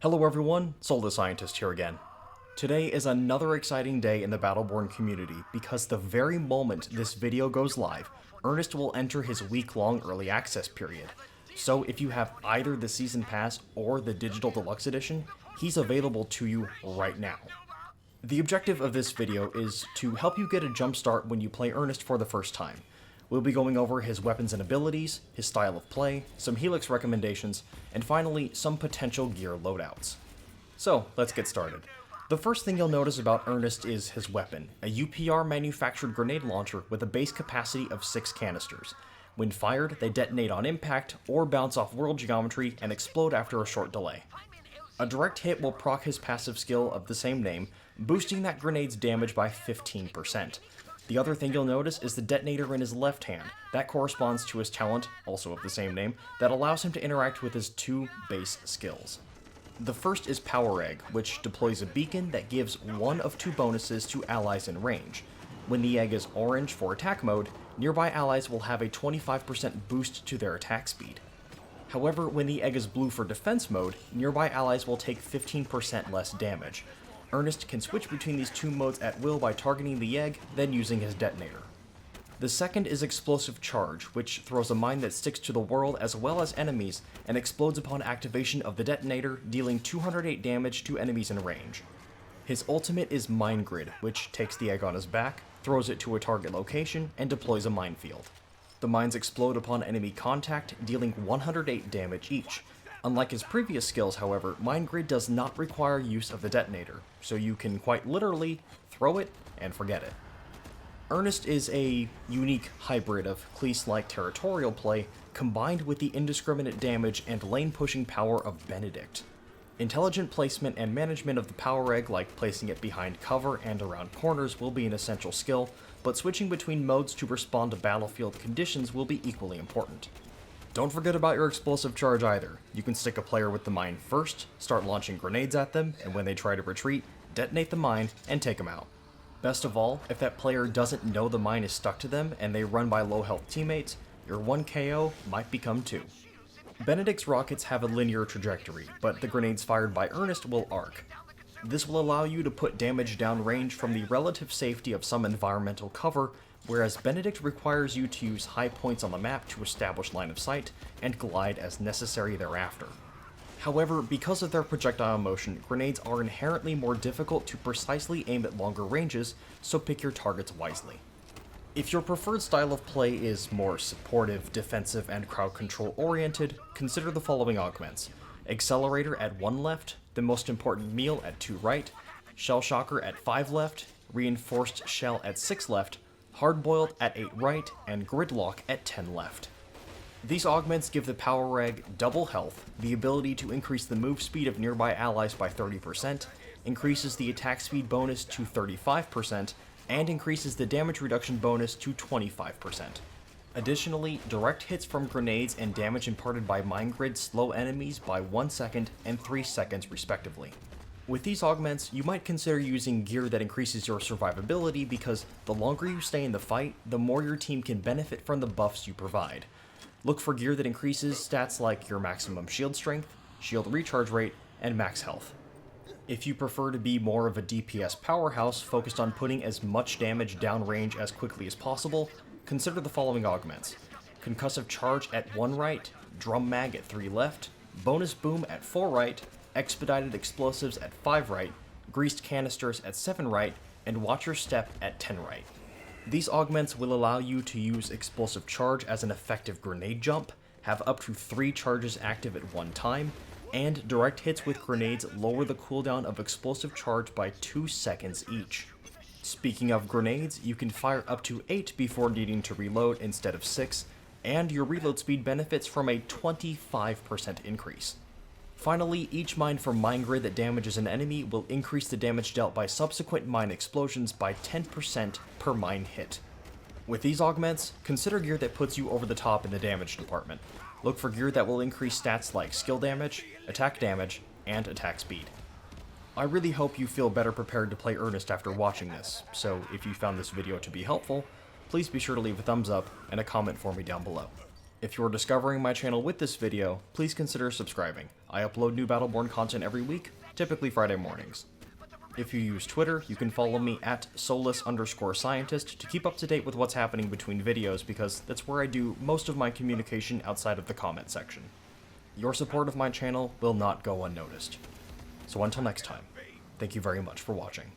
Hello everyone, Solus Scientist here again. Today is another exciting day in the Battleborn community because the very moment this video goes live, Ernest will enter his week-long early access period. So if you have either the Season Pass or the Digital Deluxe Edition, he's available to you right now. The objective of this video is to help you get a jump start when you play Ernest for the first time. We'll be going over his weapons and abilities, his style of play, some Helix recommendations, and finally, some potential gear loadouts. So, let's get started. The first thing you'll notice about Ernest is his weapon, a UPR manufactured grenade launcher with a base capacity of 6 canisters. When fired, they detonate on impact, or bounce off world geometry and explode after a short delay. A direct hit will proc his passive skill of the same name, boosting that grenade's damage by 15%. The other thing you'll notice is the detonator in his left hand. That corresponds to his talent, also of the same name, that allows him to interact with his 2 base skills. The first is Power Egg, which deploys a beacon that gives one of 2 bonuses to allies in range. When the egg is orange for attack mode, nearby allies will have a 25% boost to their attack speed. However, when the egg is blue for defense mode, nearby allies will take 15% less damage. Ernest can switch between these 2 modes at will by targeting the egg, then using his detonator. The second is Explosive Charge, which throws a mine that sticks to the world as well as enemies, and explodes upon activation of the detonator, dealing 208 damage to enemies in range. His ultimate is Mine Grid, which takes the egg on his back, throws it to a target location, and deploys a minefield. The mines explode upon enemy contact, dealing 108 damage each. Unlike his previous skills, however, Mine Grid does not require use of the detonator, so you can quite literally throw it and forget it. Ernest is a unique hybrid of Cleese-like territorial play combined with the indiscriminate damage and lane-pushing power of Benedict. Intelligent placement and management of the power egg, like placing it behind cover and around corners, will be an essential skill, but switching between modes to respond to battlefield conditions will be equally important. Don't forget about your explosive charge either. You can stick a player with the mine first, start launching grenades at them, and when they try to retreat, detonate the mine and take them out. Best of all, if that player doesn't know the mine is stuck to them and they run by low health teammates, your 1 KO might become 2. Benedict's rockets have a linear trajectory, but the grenades fired by Ernest will arc. This will allow you to put damage downrange from the relative safety of some environmental cover, whereas Benedict requires you to use high points on the map to establish line of sight, and glide as necessary thereafter. However, because of their projectile motion, grenades are inherently more difficult to precisely aim at longer ranges, so pick your targets wisely. If your preferred style of play is more supportive, defensive, and crowd control oriented, consider the following augments. Accelerator at 1 left, the most important meal at 2 right, Shell Shocker at 5 left, Reinforced Shell at 6 left, Hardboiled at 8 right, and Gridlock at 10 left. These augments give the Power Egg double health, the ability to increase the move speed of nearby allies by 30%, increases the attack speed bonus to 35%, and increases the damage reduction bonus to 25%. Additionally, direct hits from grenades and damage imparted by Mine Grid slow enemies by 1 second and 3 seconds respectively. With these augments, you might consider using gear that increases your survivability because the longer you stay in the fight, the more your team can benefit from the buffs you provide. Look for gear that increases stats like your maximum shield strength, shield recharge rate, and max health. If you prefer to be more of a DPS powerhouse focused on putting as much damage downrange as quickly as possible, consider the following augments. Concussive Charge at 1 right, Drum Mag at 3 left, Bonus Boom at 4 right, Expedited Explosives at 5 right, Greased Canisters at 7 right, and Watch Your Step at 10 right. These augments will allow you to use Explosive Charge as an effective grenade jump, have up to 3 charges active at one time, and direct hits with grenades lower the cooldown of Explosive Charge by 2 seconds each. Speaking of grenades, you can fire up to 8 before needing to reload instead of 6, and your reload speed benefits from a 25% increase. Finally, each mine from Mine Grid that damages an enemy will increase the damage dealt by subsequent mine explosions by 10% per mine hit. With these augments, consider gear that puts you over the top in the damage department. Look for gear that will increase stats like skill damage, and attack speed. I really hope you feel better prepared to play Ernest after watching this, so if you found this video to be helpful, please be sure to leave a thumbs up and a comment for me down below. If you're discovering my channel with this video, please consider subscribing. I upload new Battleborn content every week, typically Friday mornings. If you use Twitter, you can follow me at Solus_scientist to keep up to date with what's happening between videos, because that's where I do most of my communication outside of the comment section. Your support of my channel will not go unnoticed. So until next time, thank you very much for watching.